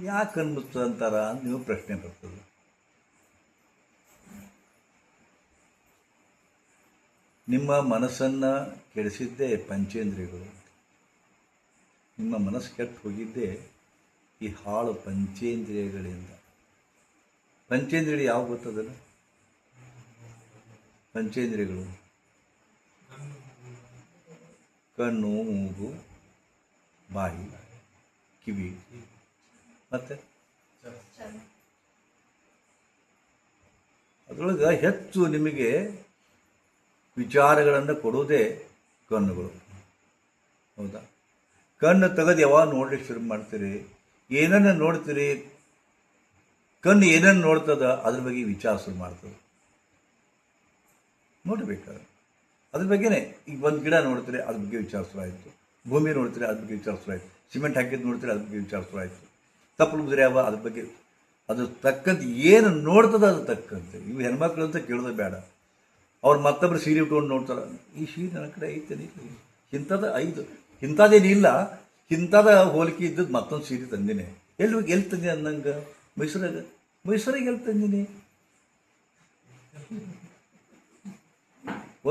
ಯಾಕೆ ಕಣ್ಮುಚ್ಚ ಅಂತಾರ ಅಂತ ನೀವು ಪ್ರಶ್ನೆ ಬರ್ತದೆ. ನಿಮ್ಮ ಮನಸ್ಸನ್ನು ಕೆಡಿಸಿದ್ದೇ ಪಂಚೇಂದ್ರಿಯಗಳು. ನಿಮ್ಮ ಮನಸ್ಸು ಕೆಟ್ಟು ಹೋಗಿದ್ದೇ ಈ ಹಾಳು ಪಂಚೇಂದ್ರಿಯಗಳಿಂದ. ಪಂಚೇಂದ್ರಿಯಗಳು ಯಾವ ಗೊತ್ತದಲ್ಲ? ಪಂಚೇಂದ್ರಿಯಗಳು ಕಣ್ಣು, ಮೂಗು, ಬಾಯಿ, ಕಿವಿ, ಮತ್ತೆ ಅದರೊಳಗೆ ಹೆಚ್ಚು ನಿಮಗೆ ವಿಚಾರಗಳನ್ನು ಕೊಡೋದೇ ಕಣ್ಣುಗಳು. ಹೌದಾ? ಕಣ್ಣು ತೆಗೆದು ಯಾವಾಗ ನೋಡ್ಲಿಕ್ಕೆ ಶುರು ಮಾಡ್ತೀರಿ, ಏನನ್ನ ನೋಡ್ತೀರಿ, ಕಣ್ಣು ಏನನ್ನು ನೋಡ್ತದ ಅದ್ರ ಬಗ್ಗೆ ವಿಚಾರ ಶುರು ಮಾಡ್ತದೆ. ನೋಡಬೇಕಾದ್ರೆ ಅದ್ರ ಬಗ್ಗೆನೇ. ಈಗ ಒಂದು ಗಿಡ ನೋಡ್ತೀರಿ, ಅದ್ರ ಬಗ್ಗೆ ವಿಚಾರ ಶುರು ಆಯಿತು. ಭೂಮಿ ನೋಡ್ತೀರಿ, ಅದ್ರ ಬಗ್ಗೆ ವಿಚಾರ ಶುರು ಆಯಿತು. ಸಿಮೆಂಟ್ ಹಾಕಿದ್ದು ನೋಡ್ತೀರಿ, ಅದ್ರ ಬಗ್ಗೆ ವಿಚಾರ ಶುರು ಆಯಿತು. ತಪ್ಪಲು ಮುದ್ರೆ ಯಾವ ಅದ್ರ ಬಗ್ಗೆ ಅದು ತಕ್ಕಂತೆ ಏನು ನೋಡ್ತದ ಅದು ತಕ್ಕಂತೆ. ಇವು ಹೆಣ್ಮಕ್ಳು ಅಂತ ಕೇಳೋದು ಬೇಡ. ಅವ್ರು ಮತ್ತೊಬ್ಬರು ಸೀರೆ ಉಟ್ಕೊಂಡು ನೋಡ್ತಾರೆ, ಈ ಸೀರೆ ನನ್ನ ಕಡೆ ಐತೇನೆ, ಇಂಥದ್ದು ಐದು ಇಂಥದ್ದೇನಿಲ್ಲ, ಇಂಥದ ಹೋಲಿಕೆ ಇದ್ದದ್ದು ಮತ್ತೊಂದು ಸೀರೆ ತಂದಿನಿ. ಎಲ್ಲಿ ತಂದಿ ಅನ್ನಂಗೆ? ಮೈಸೂರಿಗೆ ಎಲ್ಲಿ ತಂದಿನಿ?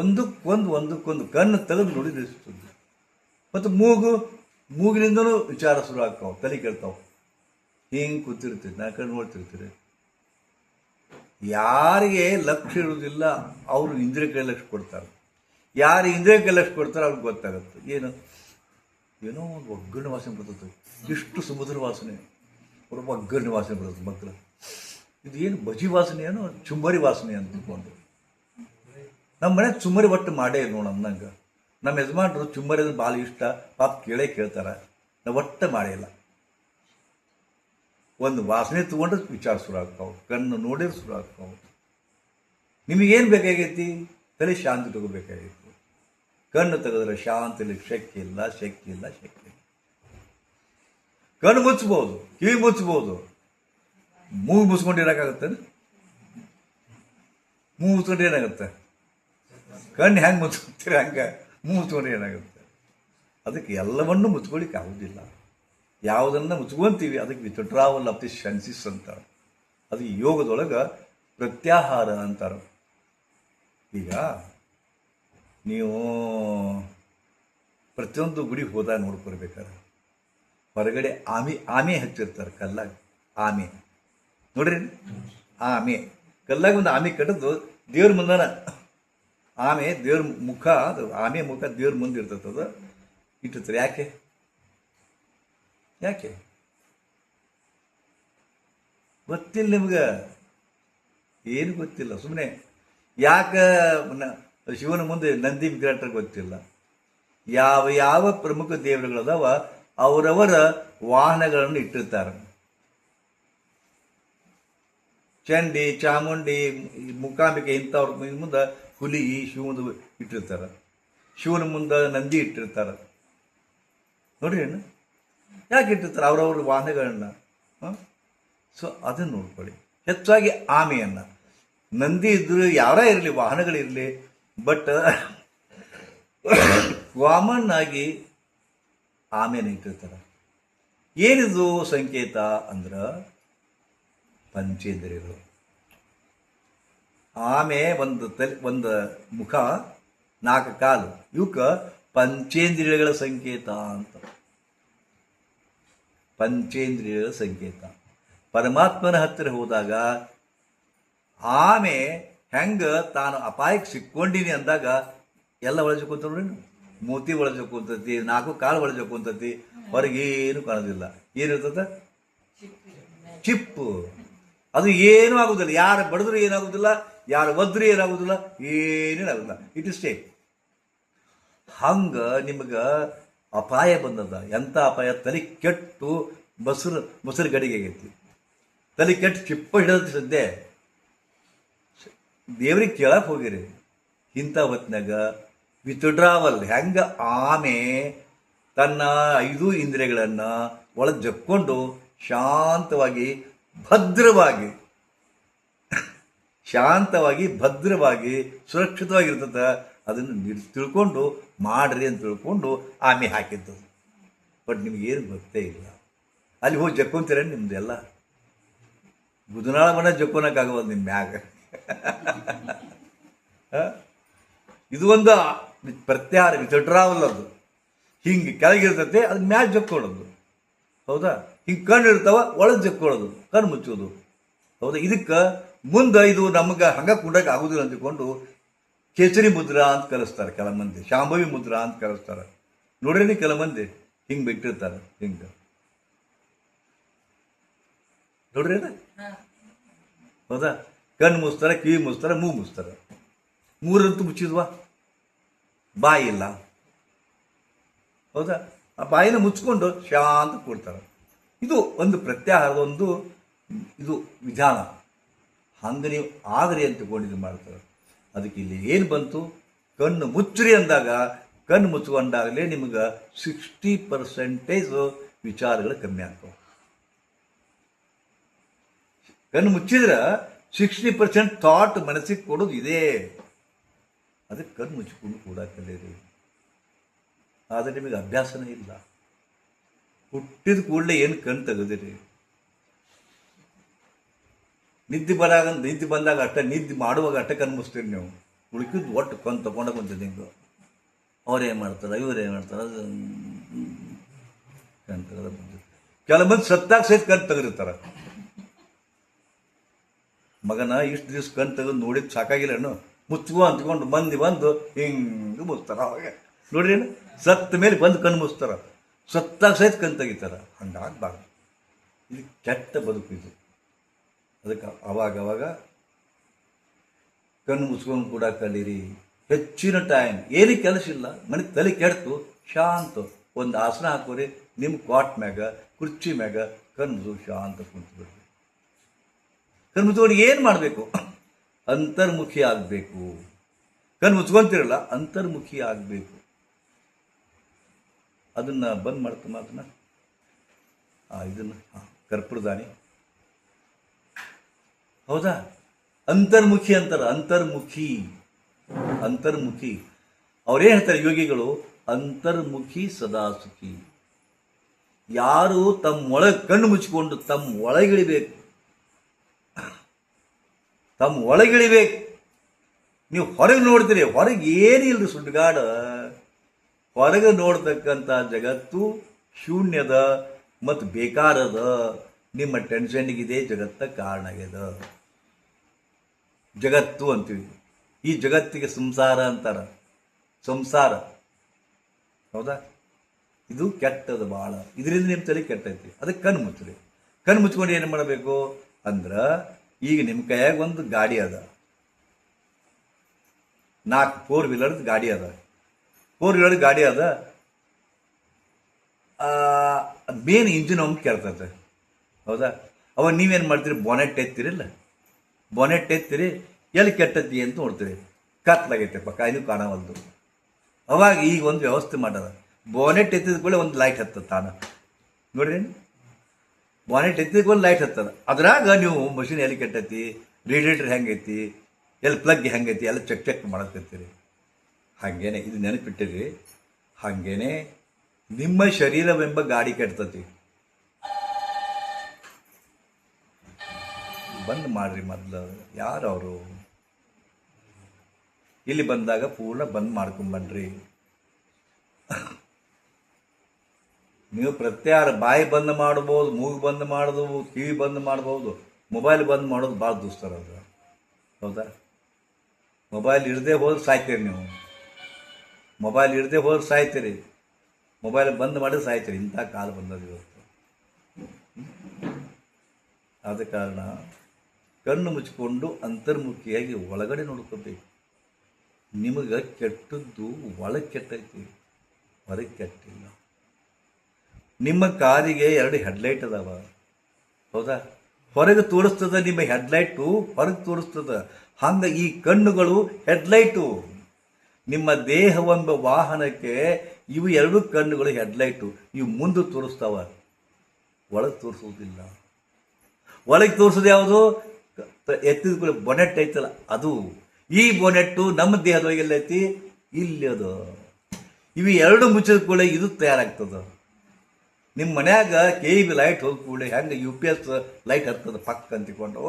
ಒಂದಕ್ಕೊಂದು ಕಣ್ಣು ತೆಗೆದು ನೋಡಿದಿರ್ತದೆ. ಮತ್ತು ಮೂಗಿನಿಂದನೂ ವಿಚಾರ ಶುರು ಆಗ್ತಾವೆ, ತಲೆ ಕೇಳ್ತಾವೆ. ಹಿಂಗೆ ಕೂತಿರ್ತೀರಿ, ನಾ ಕಣ್ಣು ನೋಡ್ತಿರ್ತೀರಿ. ಯಾರಿಗೆ ಲಕ್ಷ್ಯ ಇರುವುದಿಲ್ಲ ಅವರು ಇಂದ್ರಿಯಕ್ಕೆ ಲಕ್ಷ್ಯ ಕೊಡ್ತಾರೆ. ಯಾರು ಇಂದ್ರಿಯಕ್ಕೆ ಲಕ್ಷ್ಯ ಕೊಡ್ತಾರೆ ಅವ್ರಿಗೆ ಗೊತ್ತಾಗುತ್ತೆ. ಏನೋ ಒಂದು ಒಗ್ಗರಣೆ ವಾಸನೆ ಬರ್ತದೆ, ಇಷ್ಟು ಸಮುದ್ರ ವಾಸನೆ, ಅವ್ರ ಒಗ್ಗರಣೆ ವಾಸನೆ ಬರ್ತದೆ ಮಕ್ಕಳು. ಇದು ಏನು ಬಜಿ ವಾಸನೆ, ಏನೋ ಚುಮ್ಮರಿ ವಾಸನೆ ಅಂತ ತಿಳ್ಕೊಂಡು. ನಮ್ಮ ಮನೆ ಚುಮ್ಮರಿ ಒಟ್ಟು ಮಾಡೇ ನೋಡು ಅನ್ನಂಗೆ. ನಮ್ಮ ಯಜಮಾನ್ರು ಚುಮ್ಮರಿ ಅಂದ್ರೆ ಭಾಳ ಇಷ್ಟ, ಪಾಪ ಕೇಳ್ತಾರೆ. ನಾವು ಒಟ್ಟು ಮಾಡೇ ಇಲ್ಲ. ಒಂದು ವಾಸನೆ ತೊಗೊಂಡ್ರೆ ವಿಚಾರ ಶುರು ಆಗ್ತಾವೆ, ಕಣ್ಣು ನೋಡಿದ್ರೆ ಶುರು ಆಗ್ತಾವೆ. ನಿಮಗೇನು ಬೇಕಾಗೈತಿ? ತಲೆ ಶಾಂತಿ ತಗೋಬೇಕಾಗೈತಿ. ಕಣ್ಣು ತೆಗೆದ್ರೆ ಶಾಂತಿ ಶಕ್ತಿ ಇಲ್ಲ. ಕಣ್ಣು ಮುಚ್ಚಬಹುದು, ಕಿವಿ ಮುಚ್ಚಬಹುದು, ಮೂಗು ಮುಚ್ಕೊಂಡಿರೋಕ್ಕಾಗತ್ತೆ? ಮೂಗು ಮುಚ್ಕೊಂಡ್ರೆ ಏನಾಗುತ್ತೆ? ಕಣ್ಣು ಹೆಂಗೆ ಮುಚ್ಕೊತೀರಿ ಹಂಗೆ ಮೂಗು ಮುಚ್ಕೊಂಡ್ರೆ ಏನಾಗುತ್ತೆ? ಅದಕ್ಕೆ ಎಲ್ಲವನ್ನೂ ಮುಚ್ಕೊಳ್ಳಿಕ್ಕೆ ಆಗೋದಿಲ್ಲ. ಯಾವುದನ್ನು ಮುಚ್ಕೊಂತೀವಿ ಅದಕ್ಕೆ ವಿತ್ಡ್ರಾವಲ್ ಆಫ್ ದಿ ಸೆನ್ಸಿಸ್ ಅಂತಾರೆ. ಅದು ಯೋಗದೊಳಗೆ ಪ್ರತ್ಯಾಹಾರ ಅಂತಾರೆ. ಈಗ ನೀವು ಪ್ರತಿಯೊಂದು ಗುಡಿಗೆ ಹೋದಾಗ ನೋಡ್ಕೊಳ್ಬೇಕಾರೆ ಹೊರಗಡೆ ಆಮೆ ಹಚ್ಚಿರ್ತಾರೆ ಕಲ್ಲಾಗ. ಆಮೆ ನೋಡ್ರಿ, ಆಮೆ ಕಲ್ಲಾಗ ಒಂದು ಆಮೆ ಕಟ್ಟಿದ್ದು ದೇವ್ರ ಮುಂದನ. ಆಮೆ ದೇವ್ರ ಮುಖ, ಅದು ಆಮೆ ಮುಖ ದೇವ್ರ ಮುಂದೆ ಇರ್ತದೆ, ಇಟ್ಟಿರ್ತಾರೆ. ಯಾಕೆ ಗೊತ್ತಿಲ್ಲ ನಿಮ್ಗೆ? ಏನು ಗೊತ್ತಿಲ್ಲ, ಸುಮ್ಮನೆ. ಯಾಕೆ ಶಿವನ ಮುಂದೆ ನಂದಿ ವಿಗ್ರಹ ಗೊತ್ತಿಲ್ಲ. ಯಾವ ಪ್ರಮುಖ ದೇವರುಗಳದಾವ ಅವರವರ ವಾಹನಗಳನ್ನು ಇಟ್ಟಿರ್ತಾರೆ. ಚಂಡಿ, ಚಾಮುಂಡಿ, ಮೂಕಾಂಬಿಕೆ ಇಂಥವ್ರ ಮುಂದೆ ಹುಲಿ, ಶಿವನ ಇಟ್ಟಿರ್ತಾರೆ. ಶಿವನ ಮುಂದೆ ನಂದಿ ಇಟ್ಟಿರ್ತಾರೆ. ನೋಡ್ರಿ, ಏನು ಯಾಕೆ ಇಟ್ಟಿರ್ತಾರೆ? ಅವರವ್ರ ವಾಹನಗಳನ್ನ. ಸೊ ಅದನ್ನು ನೋಡ್ಕೊಳ್ಳಿ. ಹೆಚ್ಚಾಗಿ ಆಮೆಯನ್ನು, ನಂದಿ ಇದ್ರು ಯಾರೇ ಇರಲಿ, ವಾಹನಗಳಿರಲಿ, ಬಟ್ ಕಾಮನ್ ಆಗಿ ಆಮೆನ ಇಟ್ಟಿರ್ತಾರೆ. ಏನಿದು ಸಂಕೇತ ಅಂದ್ರೆ ಪಂಚೇಂದ್ರಿಯಗಳು. ಆಮೆ ಒಂದು ಮುಖ, 4 ಕಾಲು, ಇವಕ್ಕೆ ಪಂಚೇಂದ್ರಿಯಗಳ ಸಂಕೇತ ಅಂತ. ಪಂಚೇಂದ್ರಿಯಗಳ ಸಂಕೇತ. ಪರಮಾತ್ಮನ ಹತ್ತಿರ ಹೋದಾಗ ಆಮೆ ಹೆಂಗೆ ತಾನು ಅಪಾಯಕ್ಕೆ ಸಿಕ್ಕೊಂಡಿನಿ ಅಂದಾಗ ಎಲ್ಲ ಒಳಜಕೊಂತವ್ರಿ, ಮೂತಿ ಒಳಜಕೊಂತತಿ, 4 ಕಾಲು ಒಳಜಕೊಂತತಿ, ಹೊರಗೇನು ಕಾಣೋದಿಲ್ಲ. ಏನಿರ್ತದ? ಚಿಪ್ಪು. ಅದು ಏನೂ ಆಗೋದಿಲ್ಲ. ಯಾರು ಬಡಿದ್ರು ಏನಾಗೋದಿಲ್ಲ, ಯಾರು ಒದ್ರು ಏನಾಗೋದಿಲ್ಲ, ಏನೇನಾಗೋದಿಲ್ಲ. It is stay. ಹಂಗೆ ನಿಮಗೆ ಅಪಾಯ ಬಂದದ. ಎಂಥ ಅಪಾಯ? ತಲೆ ಕೆಟ್ಟು ಮೊಸರು ಗಡಿಗೆ ಆಗೈತಿ. ತಲೆ ಕೆಟ್ಟು ಚಿಪ್ಪ ಹಿಡಿದ ಸದ್ಯ ದೇವ್ರಿಗೆ ಕೇಳಕ್ಕೆ ಹೋಗಿರಿ. ಇಂಥ ಹೊತ್ತಿನಾಗ ವಿತ್ಡ್ರಾವಲ್ ಹೆಂಗೆ ಆಮೆ ತನ್ನ 5 ಇಂದ್ರಿಯಗಳನ್ನು ಒಳಗೆ ಜಕ್ಕೊಂಡು ಶಾಂತವಾಗಿ ಭದ್ರವಾಗಿ ಸುರಕ್ಷಿತವಾಗಿರ್ತದೆ. ಅದನ್ನು ತಿಳ್ಕೊಂಡು ಮಾಡ್ರಿ ಅಂತ ತಿಳ್ಕೊಂಡು ಆಮೆ ಹಾಕಿದ್ದು. ಬಟ್ ನಿಮಗೇನು ಗೊತ್ತೇ ಇಲ್ಲ. ಅಲ್ಲಿ ಹೋಗಿ ಜಕ್ಕೊಂತೀರ ನಿಮ್ದೆಲ್ಲ ಬುಧನಾಳ ಮನ ಜಕ್ಕೊನಕ್ಕಾಗವಲ್ಲ ನಿಮ್ಮ ಮ್ಯಾಗ. ಇದು ಒಂದು ಪ್ರತ್ಯಾಹಾರ ವಿತಡ್ರಾವಲ್ ಅದು ಹಿಂಗೆ ಕೆಳಗಿರ್ತೈತೆ ಅದು ಮ್ಯಾಗ ಜಕ್ಕೊಳ್ಳೋದು. ಹೌದಾ? ಹಿಂಗೆ ಕಣ್ಣು ಇರ್ತಾವ ಒಳಗೆ ಜಕ್ಕೊಳ್ಳೋದು, ಕಣ್ಣು ಮುಚ್ಚೋದು. ಹೌದಾ? ಇದಕ್ಕೆ ಮುಂದೆ ಇದು ನಮ್ಗೆ ಹಂಗೆ ಕುಂಡಕ್ಕೆ ಆಗೋದಿಲ್ಲ ಅಂದ್ಕೊಂಡು ಕೇಸರಿ ಮುದ್ರಾ ಅಂತ ಕಲಿಸ್ತಾರೆ ಕೆಲ ಮಂದಿ, ಶಾಂಭವಿ ಮುದ್ರಾ ಅಂತ ಕಲಿಸ್ತಾರೆ. ನೋಡ್ರಿ ಕೆಲ ಮಂದಿ ಹಿಂಗೆ ಬಿಟ್ಟಿರ್ತಾರೆ, ಹಿಂಗೆ ನೋಡ್ರಿ. ಹೌದಾ? ಕಣ್ಣು ಮುಚ್ತಾರೆ, ಕಿವಿ ಮುಚ್ತಾರೆ, ಮೂಗು ಮುಚ್ತಾರೆ. ಮೂರಂತೂ ಮುಚ್ಚಿದ್ವಾ? ಬಾಯಿ ಇಲ್ಲ. ಹೌದಾ? ಆ ಬಾಯಿನ ಮುಚ್ಕೊಂಡು ಶಾಂತ ಕೊಡ್ತಾರೆ. ಇದು ಒಂದು ಪ್ರತ್ಯಾಹಾರದ ಒಂದು ಇದು ವಿಧಾನ. ಹಂಗೆ ನೀವು ಆಗ್ರಿ ಅಂತ ತಗೊಂಡಿದ್ದು ಮಾಡ್ತಾರೆ. ಅದಕ್ಕೆ ಇಲ್ಲಿ ಏನು ಬಂತು? ಕಣ್ಣು ಮುಚ್ಚ್ರಿ ಅಂದಾಗ, ಕಣ್ಣು ಮುಚ್ಕೊಂಡಾಗಲೇ ನಿಮ್ಗೆ 60% ವಿಚಾರಗಳು ಕಮ್ಮಿ ಆಗ್ತವೆ. ಕಣ್ಣು ಮುಚ್ಚಿದ್ರೆ 60% ಥಾಟ್ ಮನಸ್ಸಿಗೆ ಕೊಡೋದು ಇದೆ. ಅದಕ್ಕೆ ಕಣ್ಣು ಮುಚ್ಚಿಕೊಂಡು ಕೂಡ ಕಲಿಯಿರಿ. ಆದರೆ ನಿಮಗೆ ಅಭ್ಯಾಸನೇ ಇಲ್ಲ. ಹುಟ್ಟಿದ ಕೂಡಲೇ ಏನು ಕಣ್ಣು ತೆಗೆದಿರಿ. ನಿದ್ದೆ ಬಂದಾಗ ಅಷ್ಟೇ, ನಿದ್ದೆ ಮಾಡುವಾಗ ಅಷ್ಟೇ ಕಣ್ಣು ಮುಚ್ತೀರಿ ನೀವು. ಉಳ್ಕಿದ್ದು ಒಟ್ಟು ಕಣ್ಣು ತಗೊಂಡಾಗ ಬಂದಿದೆ ಹಿಂಗೆ. ಅವ್ರೇನು ಮಾಡ್ತಾರೆ, ಇವ್ರೇನು ಮಾಡ್ತಾರೆ, ಅದು ಕಣ್ಣು ತೆಗೆದ ಬಂದಿದೆ. ಕೆಲ ಮಂದಿ ಸತ್ತಾಗ ಸಹಿತ ಕಣ್ಣು ತೆಗೆದಿರ್ತಾರೆ. ಮಗನ ಇಷ್ಟು ದಿವ್ಸ ಕಣ್ಣು ತೆಗೆದು ನೋಡಿದ್ದು ಸಾಕಾಗಿಲ್ಲನು, ಮುಚ್ಕೋ ಅಂತ್ಕೊಂಡು ಮಂದಿ ಬಂದು ಹಿಂಗೆ ಮುಚ್ತಾರೆ. ಅವಾಗ ನೋಡ್ರಿ, ಸತ್ತ ಮೇಲೆ ಬಂದು ಕಣ್ಣು ಮುಚ್ತಾರ, ಸತ್ತಾಗ ಸಹಿತ ಕಣ್ಣು ತೆಗಿತಾರೆ. ಹಂಗಾಗಬಾರ್ದು. ಇದು ಕೆಟ್ಟ ಬದುಕು ಇದು. ಅದಕ್ಕೆ ಅವಾಗ ಕಣ್ಣು ಮುಚ್ಕೊಂಡು ಕೂಡ ಕಲೀರಿ. ಹೆಚ್ಚಿನ ಟೈಮ್ ಏನು ಕೆಲಸ ಇಲ್ಲ, ಮನೆ ತಲೆ ಕೆಡ್ತು, ಶಾಂತ ಒಂದು ಆಸನ ಹಾಕೋರಿ. ನಿಮ್ಮ ಕ್ವಾಟ್ ಮ್ಯಾಗ, ಕುರ್ಚಿ ಮ್ಯಾಗ ಕಣ್ಣು ಶಾಂತ ಕುಂತು ಬಿಡ್ರಿ. ಕಣ್ಣು ಮುಚ್ಕೊಂಡು ಏನು ಮಾಡಬೇಕು? ಅಂತರ್ಮುಖಿ ಆಗಬೇಕು. ಕಣ್ಣು ಮುಚ್ಕೊಂತಿರಲ್ಲ, ಅಂತರ್ಮುಖಿ ಆಗಬೇಕು. ಅದನ್ನು ಬಂದ್ ಮಾಡ್ತು ಮಾತನ್ನ ಇದನ್ನು ಕರ್ಪೂರದಾನಿ. ಹೌದಾ? ಅಂತರ್ಮುಖಿ ಅಂತಾರೆ. ಅಂತರ್ಮುಖಿ ಅವ್ರೇನು ಹೇಳ್ತಾರೆ ಯೋಗಿಗಳು? ಅಂತರ್ಮುಖಿ ಸದಾ ಸುಖಿ. ಯಾರು ತಮ್ಮ ಒಳಗೆ ಕಣ್ಣು ಮುಚ್ಚಿಕೊಂಡು ತಮ್ಮ ಒಳಗಿಳಿಬೇಕು. ನೀವು ಹೊರಗೆ ನೋಡ್ತೀರಿ, ಹೊರಗೆ ಏನಿಲ್ಲ ಸುಡ್ಗಾಡ. ಹೊರಗೆ ನೋಡ್ತಕ್ಕಂಥ ಜಗತ್ತು ಶೂನ್ಯದ ಮತ್ತು ಬೇಕಾರದ. ನಿಮ್ಮ ಟೆನ್ಷನ್ಗಿದೆ ಜಗತ್ತ ಕಾರಣ ಆಗ್ಯದ. ಜಗತ್ತು ಅಂತೀವಿ. ಈ ಜಗತ್ತಿಗೆ ಸಂಸಾರ ಅಂತಾರ. ಸಂಸಾರ. ಹೌದಾ? ಇದು ಕೆಟ್ಟದ ಭಾಳ. ಇದರಿಂದ ನಿಮ್ಮ ತಲೆ ಕೆಟ್ಟೈತಿ. ಅದಕ್ಕೆ ಕಣ್ಣು ಮುಚ್ಚ್ರಿ. ಕಣ್ಣು ಮುಚ್ಕೊಂಡು ಏನು ಮಾಡಬೇಕು ಅಂದ್ರೆ, ಈಗ ನಿಮ್ಮ ಕೈಯಾಗ ಒಂದು ಗಾಡಿ ಅದ, 4 4 ವೀಲರ್ದು ಗಾಡಿ ಅದ. 4 ವೀಲರ್ ಗಾಡಿ ಅದ. ಮೇನ್ ಇಂಜಿನ್ ಒಂದು ಕೆಡ್ತದೆ. ಹೌದಾ? ಅವಾಗ ನೀವೇನು ಮಾಡ್ತೀರಿ? ಬಾನೆಟ್ ಎತ್ತೀರಿಲ್ಲ, ಬಾನೆಟ್ ಎತ್ತೀರಿ, ಎಲ್ಲಿ ಕೆಟ್ಟತಿ ಅಂತ ನೋಡ್ತೀರಿ. ಕತ್ಲಾಗೈತೆ ಪಕ್ಕ, ಇದು ಕಾಣವಲ್ದು. ಅವಾಗ ಈಗ ಒಂದು ವ್ಯವಸ್ಥೆ ಮಾಡದ. ಬಾನೆಟ್ ಎತ್ತಿದ ಕೂಡ ಒಂದು ಲೈಟ್ ಹತ್ತದ ತಾನ. ನೋಡ್ರಿ, ಬಾನೆಟ್ ಎತ್ತಿದ ಕೂಡ ಲೈಟ್ ಹತ್ತದ. ಅದ್ರಾಗ ನೀವು ಮಷಿನ್ ಎಲ್ಲಿ ಕೆಟ್ಟತಿ, ರೇಡಿಯೇಟರ್ ಹೆಂಗೈತಿ, ಎಲ್ಲಿ ಪ್ಲಗ್ ಹೆಂಗೈತಿ ಎಲ್ಲ ಚೆಕ್ ಮಾಡಕತ್ತೀರಿ. ಹಾಗೇನೆ ಇದು ನೆನಪಿಟ್ಟಿರಿ. ಹಾಗೇನೆ ನಿಮ್ಮ ಶರೀರವೆಂಬ ಗಾಡಿ ಕೆಡ್ತತಿ. ಬಂದ್ ಮಾಡ್ರಿ ಮೊದಲು. ಯಾರವರು ಇಲ್ಲಿ ಬಂದಾಗ ಪೂರ್ಣ ಬಂದ್ ಮಾಡ್ಕೊಂಬನ್ರಿ. ನೀವು ಪ್ರತ್ಯಾಹಾರ ಬಾಯಿ ಬಂದ್ ಮಾಡ್ಬೋದು, ಮೂಗು ಬಂದ್ ಮಾಡ್ಬೋದು, ಕಿವಿ ಬಂದ್ ಮಾಡ್ಬೋದು, ಮೊಬೈಲ್ ಬಂದ್ ಮಾಡೋದು ಭಾಳ ದುಸ್ತರ ಅದು. ಹೌದಾ? ಮೊಬೈಲ್ ಇರದೇ ಹೋದ್ರೆ ಸಾಯ್ತೀರಿ ನೀವು. ಮೊಬೈಲ್ ಇರದೇ ಹೋದ್ರೆ ಸಾಯ್ತೀರಿ. ಮೊಬೈಲ್ ಬಂದ್ ಮಾಡಿದ್ರೆ ಸಾಯ್ತೀರಿ. ಇಂಥ ಕಾಲ ಬಂದದ್ದು ಇವತ್ತು. ಆದ ಕಾರಣ ಕಣ್ಣು ಮುಚ್ಚಿಕೊಂಡು ಅಂತರ್ಮುಖಿಯಾಗಿ ಒಳಗಡೆ ನೋಡ್ಕೋಬೇಕು. ನಿಮಗೆ ಕೆಟ್ಟದ್ದು ಒಳಗೆ ಕೆಟ್ಟೈತಿ, ಹೊರಗೆ ಕೆಟ್ಟಿಲ್ಲ. ನಿಮ್ಮ ಕಾರಿಗೆ 2 ಹೆಡ್ಲೈಟ್ ಅದಾವ. ಹೌದಾ? ಹೊರಗೆ ತೋರಿಸ್ತದ ನಿಮ್ಮ ಹೆಡ್ಲೈಟು, ಹೊರಗೆ ತೋರಿಸ್ತದ. ಹಂಗೆ ಈ ಕಣ್ಣುಗಳು ಹೆಡ್ಲೈಟು. ನಿಮ್ಮ ದೇಹವೆಂಬ ವಾಹನಕ್ಕೆ ಇವು 2 ಕಣ್ಣುಗಳು ಹೆಡ್ಲೈಟು. ಇವು ಮುಂದೆ ತೋರಿಸ್ತಾವ, ಒಳಗೆ ತೋರಿಸೋದಿಲ್ಲ. ಒಳಗೆ ತೋರಿಸೋದು ಯಾವುದು? ಎತ್ತಿದ ಕೂಡ ಬೊನೆಟ್ ಐತಲ್ಲ ಅದು. ಈ ಬೊನೆಟ್ಟು ನಮ್ಮ ದೇಹದೊಳಗೆ ಎಲ್ಲೈತಿ? ಇಲ್ಲಿ ಅದು. ಇವು 2 ಮುಚ್ಚಿದ ಕೂಡ ಇದು ತಯಾರಾಗ್ತದ. ನಿಮ್ಮ ಮನ್ಯಾಗ ಕೆ ಇ ಬಿ ಲೈಟ್ ಹೋಗಿ ಕೂಡಲೇ ಹೆಂಗೆ ಯು ಪಿ ಎಸ್ ಲೈಟ್ ಹತ್ತದ ಪಕ್ಕ ಅಂತಿಕೊಂಡು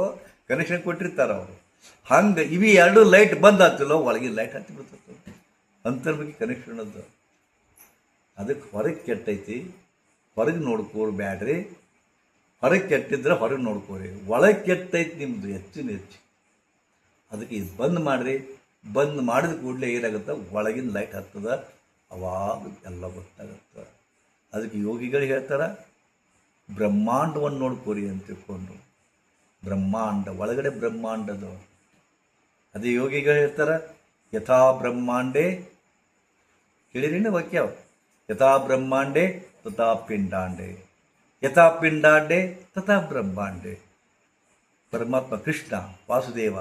ಕನೆಕ್ಷನ್ ಕೊಟ್ಟಿರ್ತಾರೆ ಅವರು. ಹಂಗೆ ಇವು ಎರಡು ಲೈಟ್ ಬಂದ್ ಆಗ್ತಿಲ್ಲ, ಒಳಗಿನ ಲೈಟ್ ಹತ್ತಿ ಬಿಡ್ತದೆ. ಅಂತರ್ಮುಖಿ ಕನೆಕ್ಷನ್ ಅದು. ಅದಕ್ಕೆ ಹೊರಗೆ ಕೆಟ್ಟೈತಿ, ಹೊರಗೆ ನೋಡ್ಕೋಬೇಡ್ರಿ. ಹೊರಗೆ ಕೆಟ್ಟಿದ್ರೆ ಹೊರಗೆ ನೋಡ್ಕೋರಿ. ಒಳಗೆ ಕೆಟ್ಟೈತಿ ನಿಮ್ಮದು ಹೆಚ್ಚಿನ ಹೆಚ್ಚು. ಅದಕ್ಕೆ ಇದು ಬಂದ್ ಮಾಡಿರಿ. ಬಂದ್ ಮಾಡಿದ ಕೂಡಲೇ ಏನಾಗುತ್ತೆ, ಒಳಗಿನ ಲೈಟ್ ಹತ್ತದ, ಅವಾಗ ಎಲ್ಲ ಗೊತ್ತಾಗುತ್ತೆ. ಅದಕ್ಕೆ ಯೋಗಿಗಳು ಹೇಳ್ತಾರೆ, ಬ್ರಹ್ಮಾಂಡವನ್ನು ನೋಡ್ಕೋರಿ ಅಂತ ತಿಳ್ಕೊಂಡು. ಬ್ರಹ್ಮಾಂಡ ಒಳಗಡೆ ಬ್ರಹ್ಮಾಂಡದ. ಅದೇ ಯೋಗಿಗಳು ಹೇಳ್ತಾರೆ, ಯಥಾ ಬ್ರಹ್ಮಾಂಡೇ, ಕೇಳಿರಿನ ವಾಕ್ಯ, ಯಥಾ ಬ್ರಹ್ಮಾಂಡೇ ತಥಾ ಪಿಂಡಾಂಡೇ, ಯಥಾ ಪಿಂಡಾಂಡೇ ತಥಾ ಬ್ರಹ್ಮಾಂಡೇ. ಪರಮಾತ್ಮ ಕೃಷ್ಣ ವಾಸುದೇವ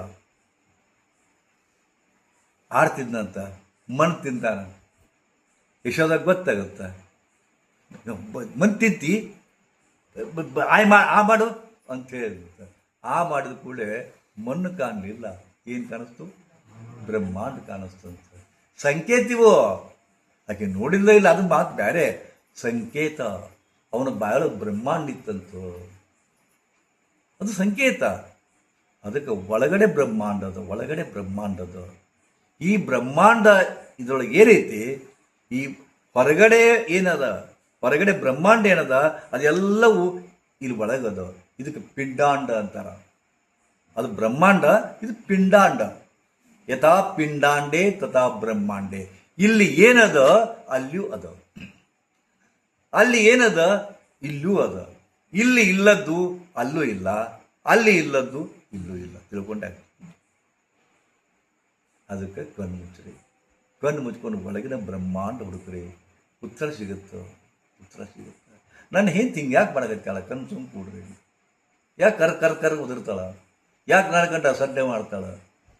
ಆಡ್ತಿದ್ನಂತ, ಮಣ್ಣು ತಿಂತಾನ. ಯಶೋದಾಗ ಗೊತ್ತಾಗುತ್ತ, ಮಣ್ಣು ತಿಂತಿ ಆ ಮಾಡು ಅಂತ ಹೇಳಿದ. ಆ ಮಾಡಿದ ಕೂಡಲೇ ಮಣ್ಣು ಕಾಣಲಿಲ್ಲ, ಏನು ಕಾಣಿಸ್ತು, ಬ್ರಹ್ಮಾಂಡ ಕಾಣಿಸ್ತಂತ. ಸಂಕೇತಿವು ಆಕೆ ನೋಡಿಲ್ಲ, ಇಲ್ಲ ಅದು ಮಾತು ಬೇರೆ. ಸಂಕೇತ, ಅವನ ಬಾಳ ಬ್ರಹ್ಮಾಂಡ ಇತ್ತಂತು, ಅದು ಸಂಕೇತ. ಅದಕ್ಕೆ ಒಳಗಡೆ ಬ್ರಹ್ಮಾಂಡದ, ಒಳಗಡೆ ಬ್ರಹ್ಮಾಂಡದ. ಈ ಬ್ರಹ್ಮಾಂಡ ಇದ್ರೊಳಗೆ ಏನೈತಿ, ಈ ಹೊರಗಡೆ ಏನದ, ಹೊರಗಡೆ ಬ್ರಹ್ಮಾಂಡ ಏನದ, ಅದೆಲ್ಲವೂ ಇಲ್ಲಿ ಒಳಗದ. ಇದಕ್ಕೆ ಪಿಂಡಾಂಡ ಅಂತಾರ. ಅದು ಬ್ರಹ್ಮಾಂಡ, ಇದು ಪಿಂಡಾಂಡ. ಯಥಾ ಪಿಂಡಾಂಡೇ ತಥಾ ಬ್ರಹ್ಮಾಂಡೇ. ಇಲ್ಲಿ ಏನದ ಅಲ್ಲಿಯೂ ಅದ, ಅಲ್ಲಿ ಏನದ ಇಲ್ಲೂ ಅದ. ಇಲ್ಲಿ ಇಲ್ಲದ್ದು ಅಲ್ಲೂ ಇಲ್ಲ, ಅಲ್ಲಿ ಇಲ್ಲದ್ದು ಇಲ್ಲೂ ಇಲ್ಲ. ತಿಳ್ಕೊಂಡಾಗ ಅದಕ್ಕೆ ಕಣ್ಣು ಮುಚ್ಚ್ರಿ. ಕಣ್ಣು ಮುಚ್ಕೊಂಡು ಒಳಗಿನ ಬ್ರಹ್ಮಾಂಡ ಹುಡುಕ್ರಿ, ಉತ್ತರ ಸಿಗುತ್ತೋ, ಉತ್ತರ ಸಿಗುತ್ತೆ. ನನ್ನ ಹೆಂಡ್ತಿ ಹಿಂಗೆ ಯಾಕೆ ಮಾಡಕತ್ತಾಳ, ಕಣ್ಣು ಸುಮ್ಮ ಕೂಡ್ರಿ. ಯಾಕೆ ಕರ್ ಉದುರ್ತಾಳ, ಯಾಕೆ ನನ್ನ ಗಂಡ ಸಡ್ಡೆ ಮಾಡ್ತಾಳ,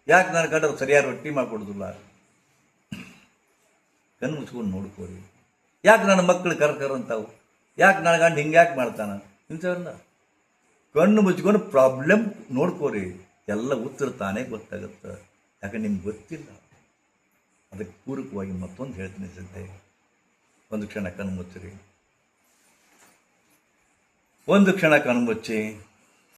ಯಾಕೆ ನನ್ನ ಗಂಡ ಸರಿಯಾಗಿ ರೊಟ್ಟಿ ಮಾಡಿಕೊಡೋದಿಲ್ಲ. ಕಣ್ಣು ಮುಚ್ಕೊಂಡು ನೋಡ್ಕೋರಿ. ಯಾಕೆ ನನ್ನ ಮಕ್ಕಳು ಕರ್ ಅಂತಾವು, ಯಾಕೆ ನನ್ನ ಗಂಡ ಹಿಂಗೆ ಯಾಕೆ ಮಾಡ್ತಾನ, ಇಂಥವೆಲ್ಲ ಕಣ್ಣು ಮುಚ್ಕೊಂಡು ಪ್ರಾಬ್ಲಮ್ ನೋಡ್ಕೋರಿ. ಎಲ್ಲ ಉತ್ತರ ತಾನೇ ಗೊತ್ತಾಗುತ್ತೆ. ಯಾಕೆ ನಿಮ್ಗೆ ಗೊತ್ತಿಲ್ಲ. ಅದಕ್ಕೆ ಪೂರಕವಾಗಿ ಮತ್ತೊಂದು ಹೇಳ್ತೀನಿ ಸದ್ಯ. ಒಂದು ಕ್ಷಣ ಕಣ್ಣು ಮುಚ್ಚಿರಿ, ಒಂದು ಕ್ಷಣ ಕಣ್ಣು ಮುಚ್ಚಿ